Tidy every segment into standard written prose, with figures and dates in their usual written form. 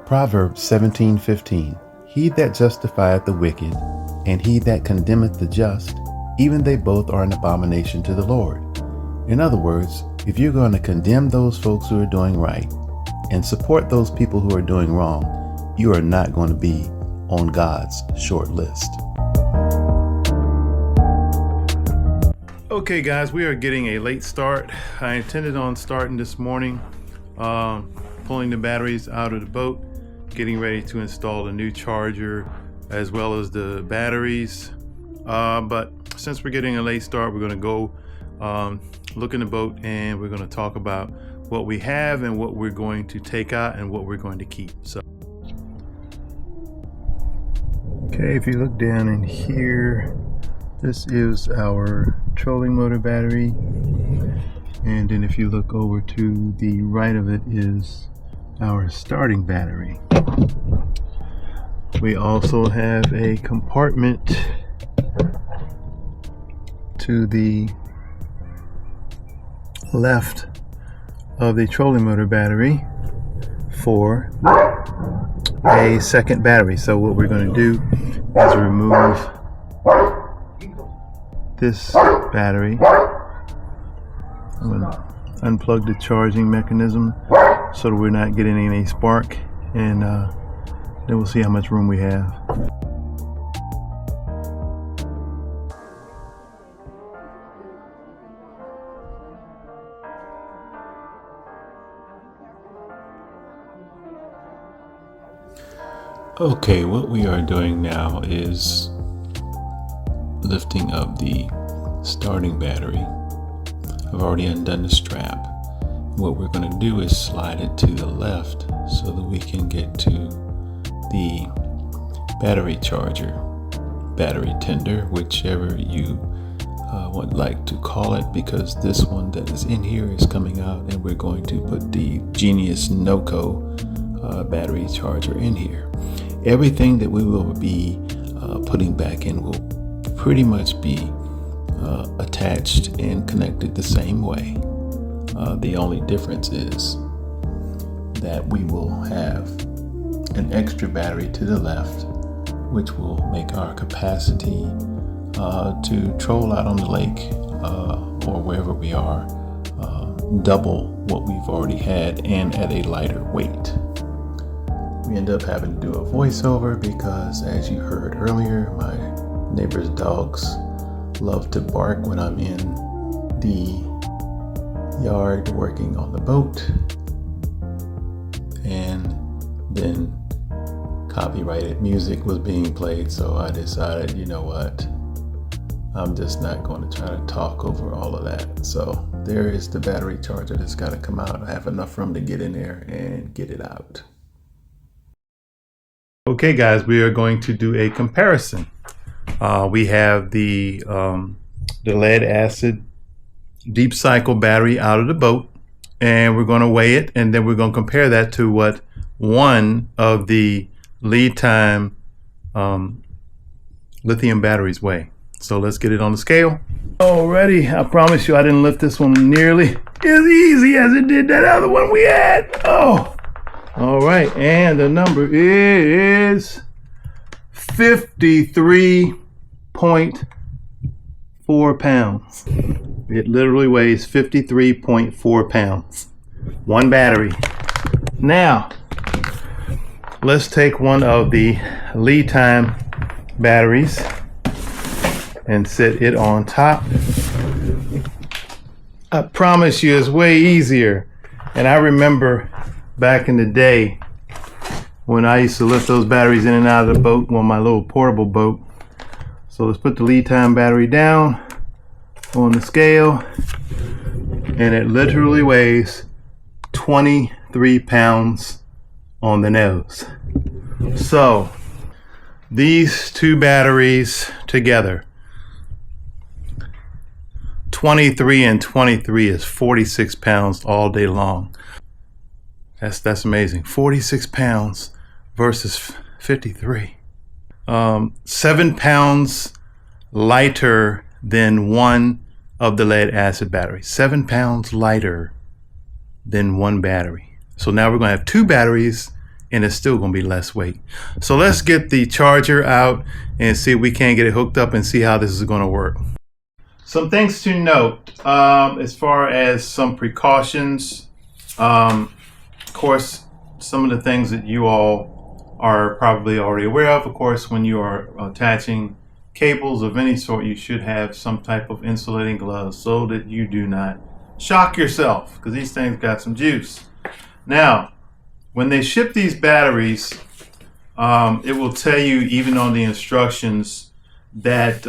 Proverbs 17:15. He that justifieth the wicked, and he that condemneth the just, even they both are an abomination to the Lord. In other words, if you're going to condemn those folks who are doing right and support those people who are doing wrong, you are not going to be on God's short list. Okay guys, we are getting a late start. I intended on starting this morning, pulling the batteries out of the boat, getting ready to install a new charger as well as the batteries. But since we're getting a late start, we're going to go look in the boat and we're going to talk about what we have and what we're going to take out and what we're going to keep. So, okay, if you look down in here, this is our trolling motor battery, and then if you look over to the right of it is our starting battery. We also have a compartment to the left of the trolling motor battery for a second battery. So what we're going to do is remove this battery. I'm going to unplug the charging mechanism so that we're not getting any spark, and then we'll see how much room we have. Okay, what we are doing now is lifting up the starting battery. I've already undone the strap. What we're going to do is slide it to the left so that we can get to the battery charger, battery tender, whichever you would like to call it, because this one that is in here is coming out, and we're going to put the Genius NoCo battery charger in here. Everything that we will be putting back in will pretty much be attached and connected the same way. The only difference is that we will have an extra battery to the left, which will make our capacity to troll out on the lake or wherever we are double what we've already had, and at a lighter weight. We end up having to do a voiceover because, as you heard earlier, my neighbor's dogs love to bark when I'm in the yard working on the boat, and then copyrighted music was being played, so I decided, you know what, I'm just not going to try to talk over all of that. So there is the battery charger that's got to come out. I have enough room to get in there and get it out. Okay guys, we are going to do a comparison. We have the lead acid deep cycle battery out of the boat, and we're going to weigh it, and then we're going to compare that to what one of the LiTime lithium batteries weigh. So let's get it on the scale. Alrighty, I promise you I didn't lift this one nearly as easy as it did that other one we had. Oh, all right, and the number is 53.4 pounds. It literally weighs 53.4 pounds. One battery. Now, let's take one of the LiTime batteries and set it on top. I promise you it's way easier. And I remember back in the day when I used to lift those batteries in and out of the boat on my little portable boat. So let's put the LiTime battery down on the scale, and it literally weighs 23 pounds on the nose. So these two batteries together, 23 and 23 is 46 pounds all day long. That's amazing. 46 pounds versus 53. 7 pounds lighter than one of the lead acid batteries. 7 pounds lighter than one battery. So now we're going to have two batteries and it's still going to be less weight. So let's get the charger out and see if we can get it hooked up and see how this is going to work. Some things to note as far as some precautions. Of course, some of the things that you all are probably already aware of. Of course, when you are attaching cables of any sort, you should have some type of insulating gloves so that you do not shock yourself, because these things got some juice. Now, when they ship these batteries, it will tell you even on the instructions that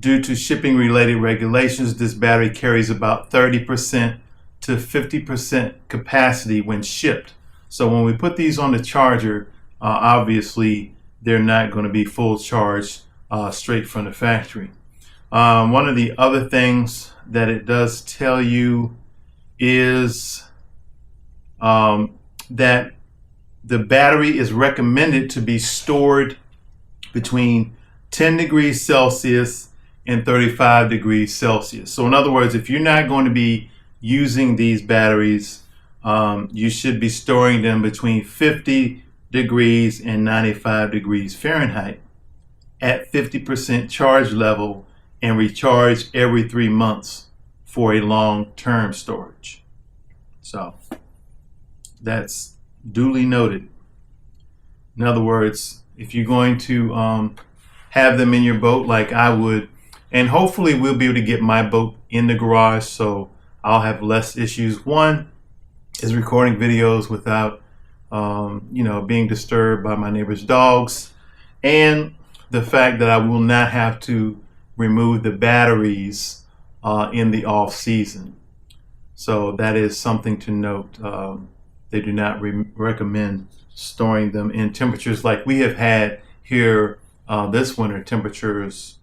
due to shipping related regulations, this battery carries about 30% to 50% capacity when shipped. So when we put these on the charger, obviously they're not going to be full charge straight from the factory. One of the other things that it does tell you is that the battery is recommended to be stored between 10 degrees Celsius and 35 degrees Celsius. So in other words, if you're not going to be using these batteries, you should be storing them between 50 degrees and 95 degrees Fahrenheit at 50% charge level and recharge every 3 months for a long-term storage. So that's duly noted. In other words, if you're going to have them in your boat like I would, and hopefully we'll be able to get my boat in the garage so I'll have less issues. One is recording videos without being disturbed by my neighbor's dogs, and the fact that I will not have to remove the batteries in the off season. So that is something to note. They do not recommend storing them in temperatures like we have had here this winter, temperatures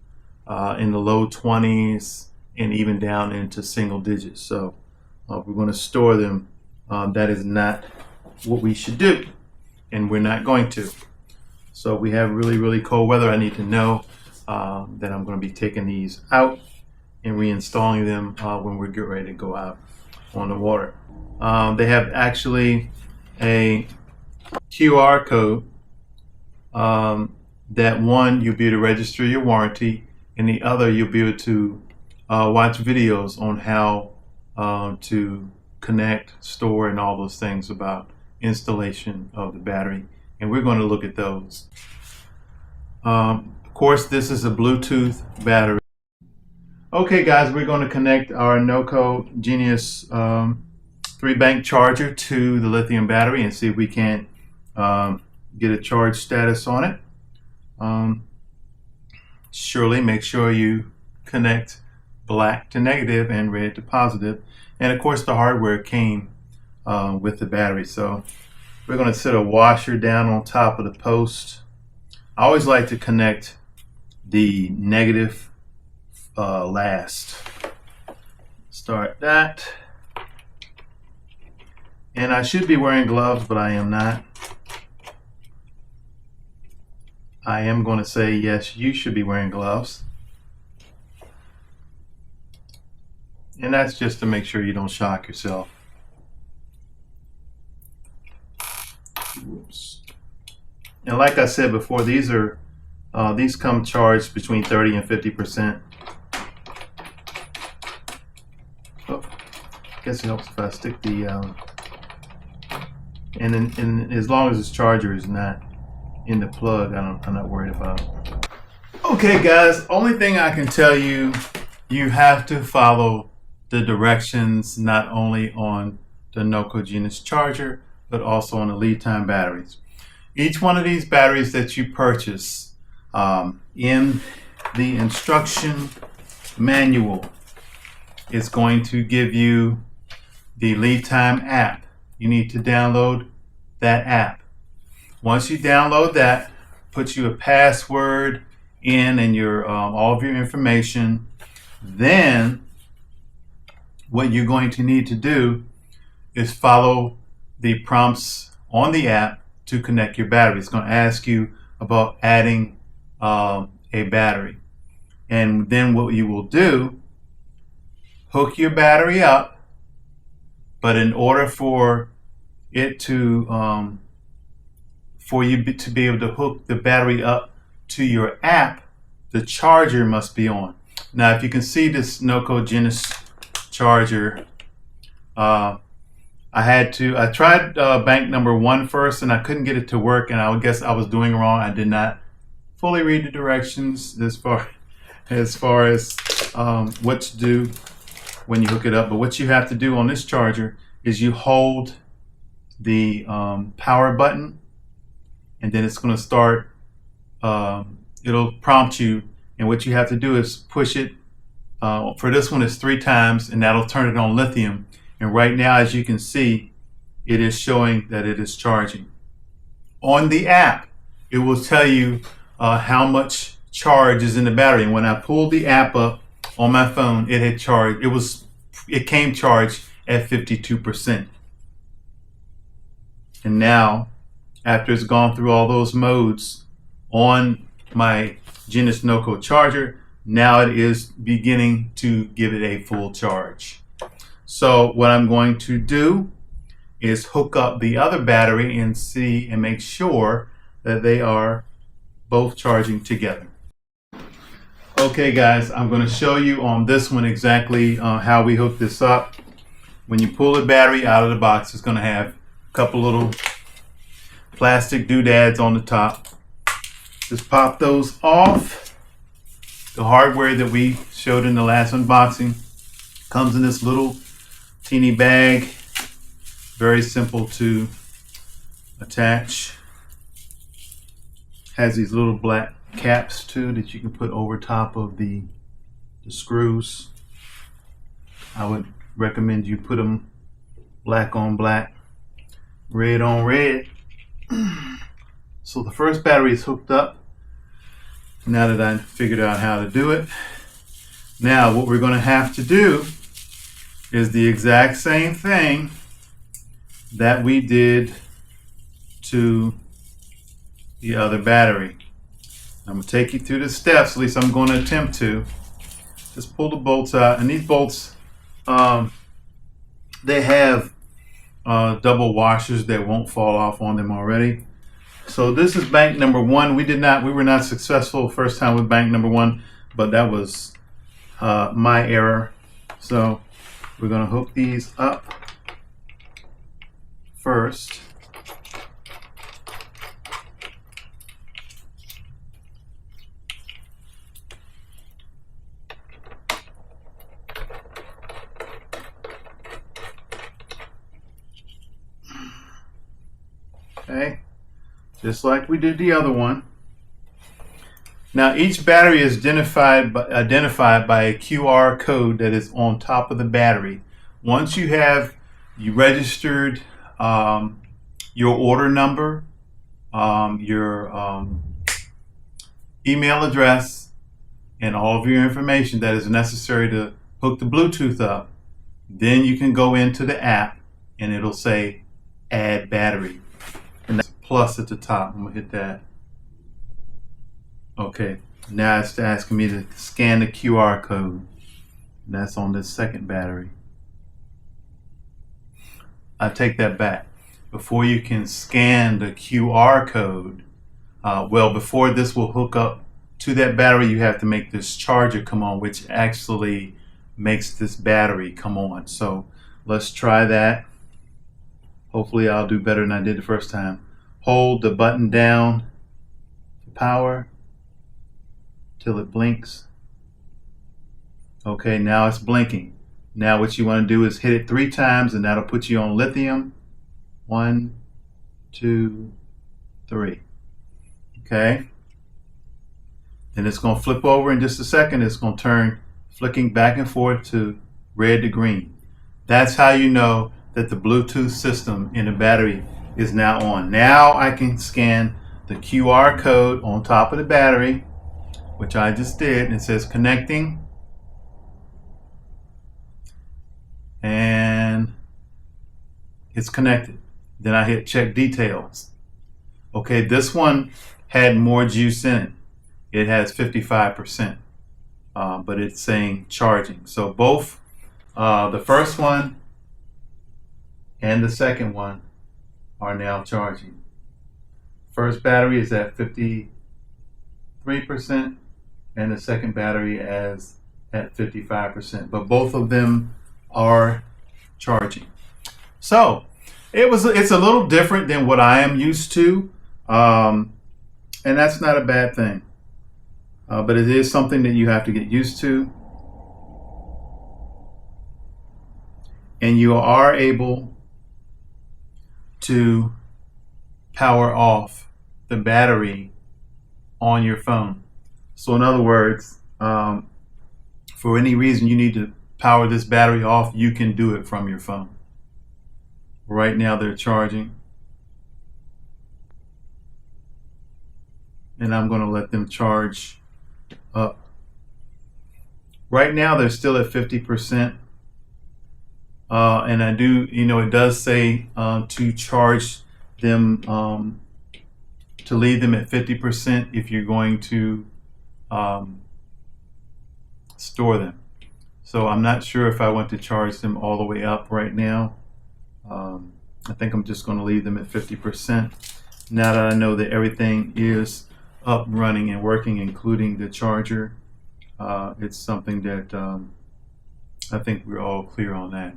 in the low 20s and even down into single digits. So if we're going to store them, that is not what we should do, and we're not going to. So we have really, really cold weather. I need to know that I'm going to be taking these out and reinstalling them when we get ready to go out on the water. They have actually a QR code that one, you'll be able to register your warranty, and the other, you'll be able to watch videos on how to connect, store, and all those things about installation of the battery. And we're going to look at those. Of course, this is a Bluetooth battery. Okay guys, we're going to connect our NOCO Genius 3-bank charger to the lithium battery and see if we can get a charge status on it. Surely make sure you connect black to negative and red to positive. And of course the hardware came with the battery. So we're going to set a washer down on top of the post. I always like to connect the negative last. Start that. And I should be wearing gloves, but I am not. I am going to say yes, you should be wearing gloves. And that's just to make sure you don't shock yourself. Oops. And like I said before, these come charged between 30 and 50%. Oh, I guess it helps if I stick the and as long as this charger is not in the plug, I'm not worried about it. Okay guys, only thing I can tell you, you have to follow the directions not only on the NOCO Genius charger, but also on the LiTime batteries. Each one of these batteries that you purchase, in the instruction manual, is going to give you the LiTime app. You need to download that app. Once you download that, put you a password in and your all of your information. Then what you're going to need to do is follow the prompts on the app to connect your battery. It's going to ask you about adding a battery. And then what you will do, hook your battery up, but in order for it to for you to be able to hook the battery up to your app, the charger must be on. Now, if you can see this Noco Genesis charger, I tried bank number 1 first, and I couldn't get it to work, and I guess I was doing wrong. I did not fully read the directions as far as what to do when you hook it up. But what you have to do on this charger is you hold the power button, and then it's going to start. It'll prompt you, and what you have to do is push it. For this one, it's 3 times, and that'll turn it on lithium. And right now, as you can see, it is showing that it is charging. On the app, it will tell you how much charge is in the battery. And when I pulled the app up on my phone, it had charged. It came charged at 52%. And now, after it's gone through all those modes on my Genesis Noco charger, now it is beginning to give it a full charge. So what I'm going to do is hook up the other battery and see and make sure that they are both charging together. Okay guys, I'm going to show you on this one exactly how we hook this up. When you pull the battery out of the box, it's going to have a couple little plastic doodads on the top. Just pop those off. The hardware that we showed in the last unboxing comes in this little teeny bag. Very simple to attach. Has these little black caps too that you can put over top of the screws. I would recommend you put them black on black, red on red. So the first battery is hooked up. Now that I figured out how to do it, now what we're going to have to do is the exact same thing that we did to the other battery. I'm going to take you through the steps, at least I'm going to attempt to. Just pull the bolts out, and these bolts, they have double washers that won't fall off on them already. So this is bank number 1. We were not successful first time with bank number 1, but that was my error. So we're going to hook these up first. Okay, just like we did the other one. Now each battery is identified by a QR code that is on top of the battery. Once you registered your order number, your email address, and all of your information that is necessary to hook the Bluetooth up, then you can go into the app and it'll say add battery. And that's plus at the top. I'm gonna hit that. Okay, now it's asking me to scan the QR code. And that's on this second battery. I take that back. Before you can scan the QR code, before this will hook up to that battery, you have to make this charger come on, which actually makes this battery come on. So let's try that. Hopefully I'll do better than I did the first time. Hold the button down for power till it blinks. Okay, now it's blinking. Now what you want to do is hit it 3 times, and that'll put you on lithium. 1, 2, 3. Okay. Then it's going to flip over in just a second. It's going to turn flicking back and forth to red to green. That's how you know that the Bluetooth system in the battery is now on. Now I can scan the QR code on top of the battery, which I just did, and it says connecting. And it's connected. Then I hit check details. Okay, this one had more juice in it. It has 55%, but it's saying charging. So both the first one and the second one are now charging. first battery is at 53%, and the second battery is at 55%. But both of them are charging. So it's a little different than what I am used to, and that's not a bad thing. But it is something that you have to get used to. And you are able to power off the battery on your phone. So in other words, for any reason you need to power this battery off, you can do it from your phone. Right now they're charging. And I'm going to let them charge up. Right now they're still at 50%. And I do, it does say to charge them, to leave them at 50% if you're going to store them. So I'm not sure if I want to charge them all the way up right now. I think I'm just going to leave them at 50%. Now that I know that everything is up, running, and working, including the charger, it's something that I think we're all clear on that.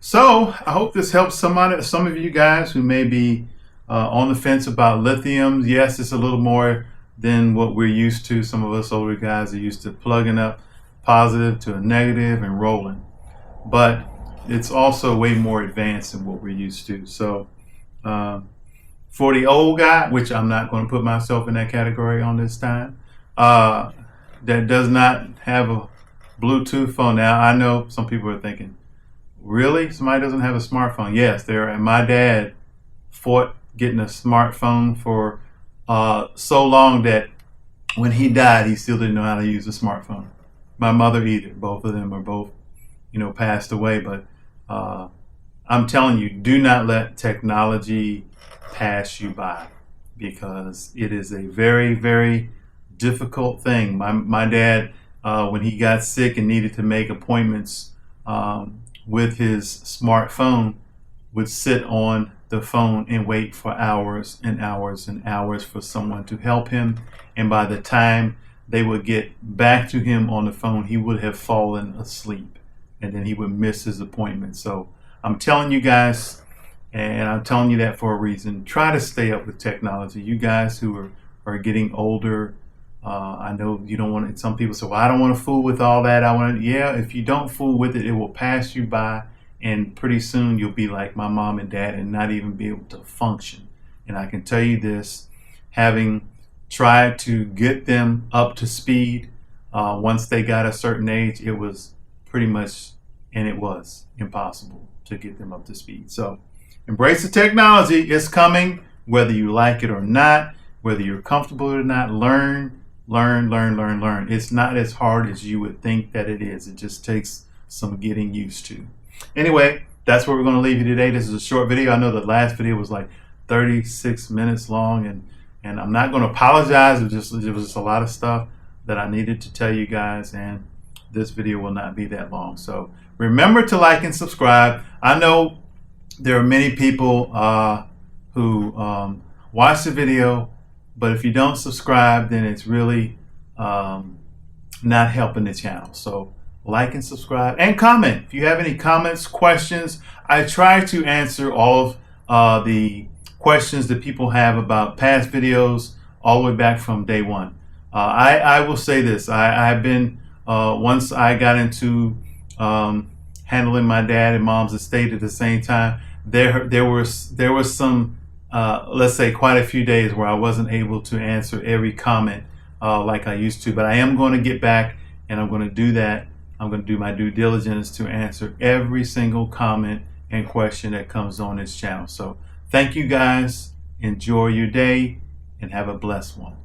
So I hope this helps some of you guys who may be on the fence about lithium. Yes, it's a little more than what we're used to. Some of us older guys are used to plugging up positive to a negative and rolling. But it's also way more advanced than what we're used to. So for the old guy, which I'm not going to put myself in that category on this time, that does not have a Bluetooth phone. Now, I know some people are thinking, really? Somebody doesn't have a smartphone? Yes, and my dad fought getting a smartphone for so long that when he died, he still didn't know how to use a smartphone. My mother either. Both of them are both, passed away. But I'm telling you, do not let technology pass you by, because it is a very, very difficult thing. My dad, when he got sick and needed to make appointments with his smartphone, would sit on the phone and wait for hours and hours and hours for someone to help him. And by the time they would get back to him on the phone, he would have fallen asleep, and then he would miss his appointment. So I'm telling you guys, and I'm telling you that for a reason, try to stay up with technology. You guys who are getting older, I know you don't want to, some people say, well, I don't want to fool with all that. Yeah, if you don't fool with it, it will pass you by, and pretty soon you'll be like my mom and dad and not even be able to function. And I can tell you this, having tried to get them up to speed, once they got a certain age, it was pretty much, and it was impossible to get them up to speed. So embrace the technology. It's coming, whether you like it or not, whether you're comfortable or not. Learn. It's not as hard as you would think that it is. It just takes some getting used to. Anyway, that's where we're going to leave you today. This is a short video. I know the last video was like 36 minutes long, and I'm not going to apologize. It was just a lot of stuff that I needed to tell you guys, and this video will not be that long. So remember to like and subscribe. I know there are many people who watch the video, but if you don't subscribe, then it's really not helping the channel. So like and subscribe and comment. If you have any comments, questions, I try to answer all of the questions that people have about past videos all the way back from day one. I will say this, I've been, once I got into handling my dad and mom's estate at the same time, there was some, let's say quite a few days where I wasn't able to answer every comment like I used to, but I am going to get back, and I'm going to do that. I'm going to do my due diligence to answer every single comment and question that comes on this channel. So thank you guys. Enjoy your day and have a blessed one.